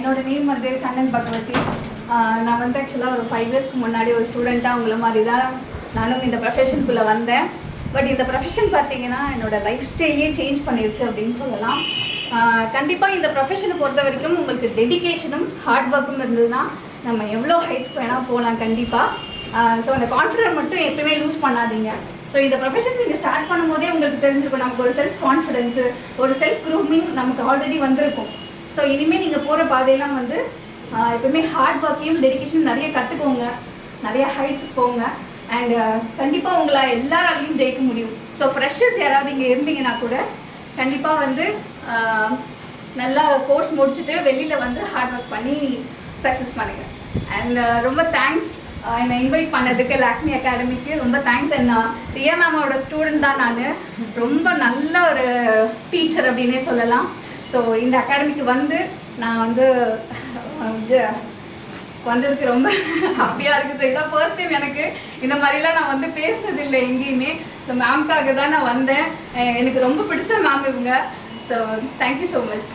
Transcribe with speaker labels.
Speaker 1: என்னோட நேம் வந்து Kannan Bhagavathy. நான் வந்து ஆக்சுவலாக ஒரு 5 இயர்ஸ்க்கு முன்னாடி ஒரு ஸ்டூடெண்ட்டாக உங்களை மாதிரி தான் நானும் இந்த ப்ரொஃபஷனுக்குள்ளே வந்தேன். பட் இந்த ப்ரொஃபஷன் பார்த்தீங்கன்னா என்னோடய லைஃப் ஸ்டைலே சேஞ்ச் பண்ணிடுச்சு அப்படின்னு சொல்லலாம். கண்டிப்பாக இந்த ப்ரொஃபஷனை பொறுத்த வரைக்கும் உங்களுக்கு டெடிக்கேஷனும் ஹார்ட் ஒர்க்கும் இருந்ததுன்னா நம்ம எவ்வளோ ஹைட்ஸ்க்கு வேணால் போகலாம் கண்டிப்பாக. ஸோ அந்த கான்ஃபிடென்ட் மட்டும் எப்பயுமே லூஸ் பண்ணாதீங்க. ஸோ இந்த ப்ரொஃபஷன் நீங்கள் ஸ்டார்ட் பண்ணும்போதே உங்களுக்கு தெரிஞ்சிருக்கும், நமக்கு ஒரு செல்ஃப் கான்ஃபிடென்ஸு, ஒரு செல்ஃப் க்ரூமிங் நமக்கு ஆல்ரெடி வந்திருக்கும். ஸோ இனிமேல் நீங்கள் போகிற பாதையெல்லாம் வந்து எப்பவுமே ஹார்ட் ஒர்க்கையும் டெடிக்கேஷன் நிறைய கற்றுக்கோங்க, நிறைய ஹைட்ஸுக்கு போங்க. அண்ட் கண்டிப்பாக உங்களை எல்லாராலையும் ஜெயிக்க முடியும். ஸோ ஃப்ரெஷர்ஸ் யாராவது இங்கே இருந்தீங்கன்னா கூட கண்டிப்பாக வந்து நல்லா கோர்ஸ் முடிச்சுட்டு வெளியில் வந்து ஹார்ட் ஒர்க் பண்ணி சக்ஸஸ் பண்ணுங்கள். அண்ட் ரொம்ப தேங்க்ஸ் என்னை இன்வைட் பண்ணதுக்கு LAKME அகாடமிக்கு ரொம்ப தேங்க்ஸ். அண்ட் ரியா மேமோட ஸ்டூடெண்ட் தான் நான். ரொம்ப நல்ல ஒரு டீச்சர் அப்படின்னே சொல்லலாம். ஸோ இந்த அகாடமிக்கு வந்து நான் வந்து வந்ததுக்கு ரொம்ப ஹாப்பியாக இருக்குது. ஸோ இதான் ஃபர்ஸ்ட் டைம் எனக்கு இந்த மாதிரிலாம் நான் வந்து பேசுனதில்லை எங்கேயுமே. ஸோ மேம்காக தான் நான் வந்தேன். எனக்கு ரொம்ப பிடிச்ச மேம் இவங்க. So thank you so much.